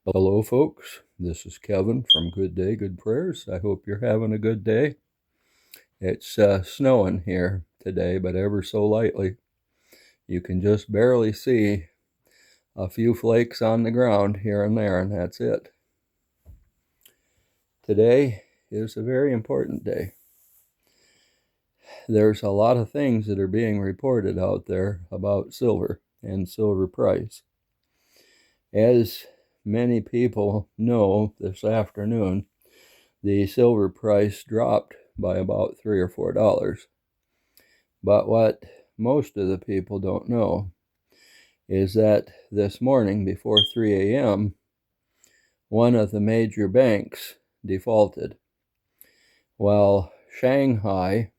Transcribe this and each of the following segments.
Hello, folks. This is Kevin from Good Day, Good Prayers. I hope you're having a good day. It's snowing here today, but ever so lightly. You can just barely see a few flakes on the ground here and there, and that's it. Today is a very important day. There's a lot of things that are being reported out there about silver and silver price. As many people know, this afternoon, the silver price dropped by about $3 or $4. But what most of the people don't know is that this morning before 3 a.m., one of the major banks defaulted. While Shanghai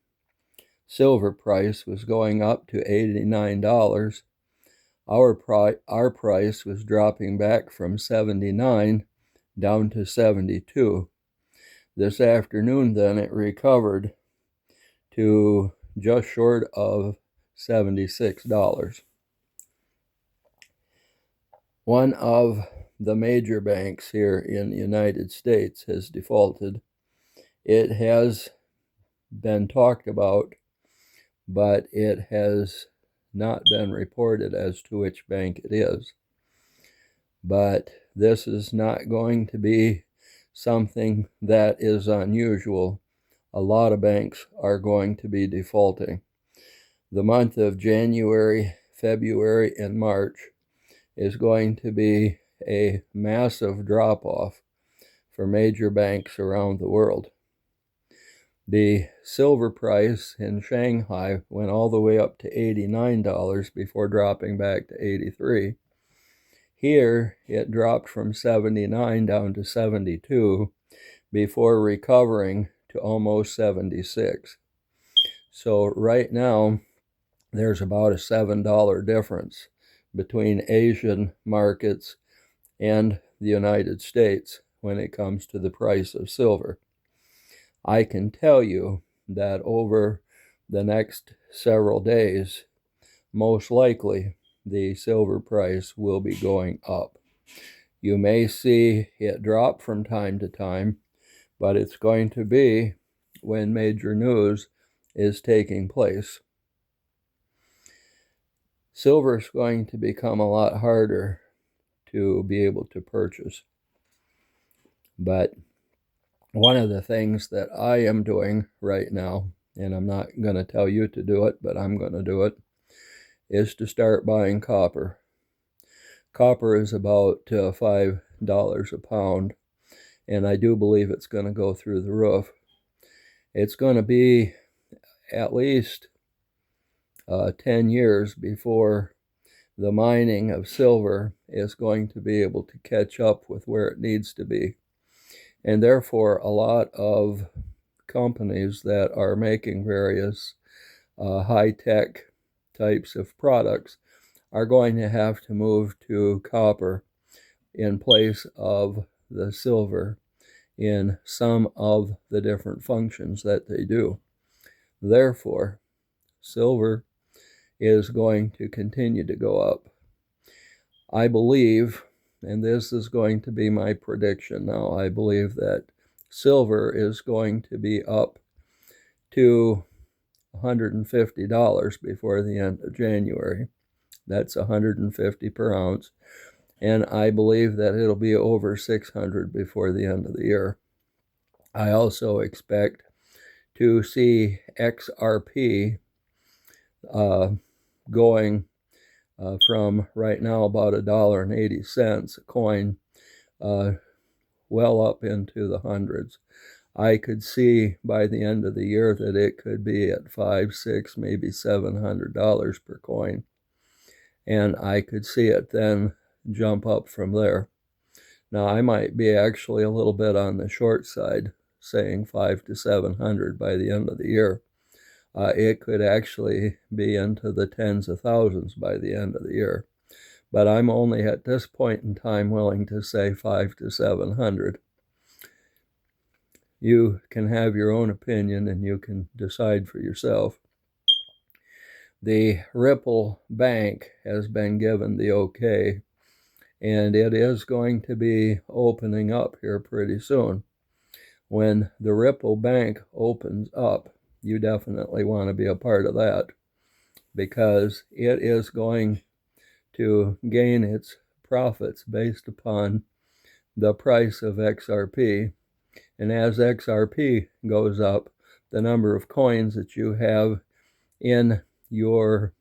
silver price was going up to $89, our price was dropping back from 79 down to 72. This afternoon, then, it recovered to just short of $76. One of the major banks here in the United States has defaulted. It has been talked about, but it has not been reported as to which bank it is. But this is not going to be something that is unusual. A lot of banks are going to be defaulting. The month of January, February, and March is going to be a massive drop-off for major banks around the world. The silver price in Shanghai went all the way up to $89 before dropping back to 83. Here, it dropped from 79 down to 72 before recovering to almost 76. So right now, there's about a $7 difference between Asian markets and the United States when it comes to the price of silver. I can tell you that over the next several days, most likely the silver price will be going up. You may see it drop from time to time, but it's going to be when major news is taking place. Silver is going to become a lot harder to be able to purchase. But one of the things that I am doing right now, and I'm not going to tell you to do it, but I'm going to do it, is to start buying copper. Copper is about $5 a pound, and I do believe it's going to go through the roof. It's going to be at least 10 years before the mining of silver is going to be able to catch up with where it needs to be. And therefore, a lot of companies that are making various high-tech types of products are going to have to move to copper in place of the silver in some of the different functions that they do. Therefore, silver is going to continue to go up. I believe, and this is going to be my prediction now, I believe that silver is going to be up to $150 before the end of January. That's $150 per ounce. And I believe that it'll be over $600 before the end of the year. I also expect to see XRP going from right now about $1.80 a coin well up into the hundreds. I could see by the end of the year that it could be at $500, $600, maybe $700 per coin. And I could see it then jump up from there. Now, I might be actually a little bit on the short side, saying $500 to $700 by the end of the year. It could actually be into the tens of thousands by the end of the year. But I'm only at this point in time willing to say $500 to $700. You can have your own opinion and you can decide for yourself. The Ripple Bank has been given the okay, and it is going to be opening up here pretty soon. When the Ripple Bank opens up, you definitely want to be a part of that, because it is going to gain its profits based upon the price of XRP. And as XRP goes up, the number of coins that you have in your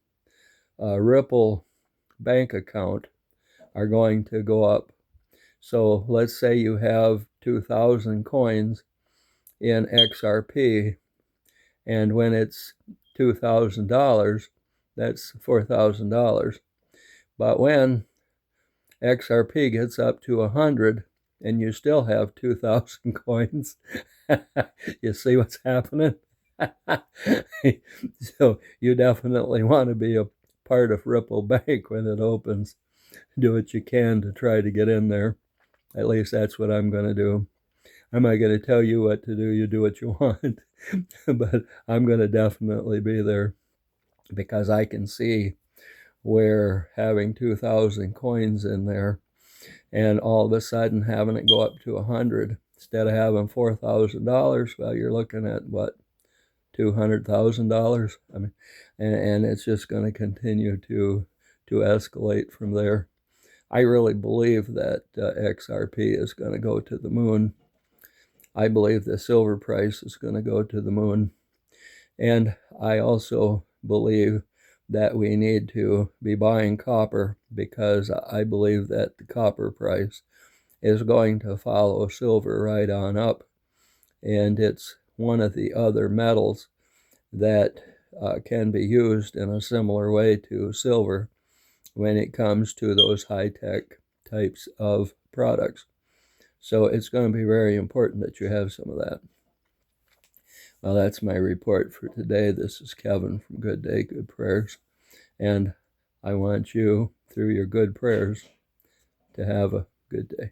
Ripple bank account are going to go up. So let's say you have 2,000 coins in XRP, and when it's $2,000, that's $4,000. But when XRP gets up to 100 and you still have 2,000 coins, you see what's happening? So you definitely want to be a part of Ripple Bank when it opens. Do what you can to try to get in there. At least that's what I'm going to do. I'm not going to tell you what to do. You do what you want. But I'm going to definitely be there, because I can see where having 2,000 coins in there and all of a sudden having it go up to 100 instead of having $4,000, well, you're looking at what, $200,000? I mean, and it's just going to continue to escalate from there. I really believe that XRP is going to go to the moon. I believe the silver price is going to go to the moon. And I also believe that we need to be buying copper, because I believe that the copper price is going to follow silver right on up. And it's one of the other metals that can be used in a similar way to silver when it comes to those high-tech types of products. So it's going to be very important that you have some of that. Well, that's my report for today. This is Kevin from Good Day, Good Prayers. And I want you, through your good prayers, to have a good day.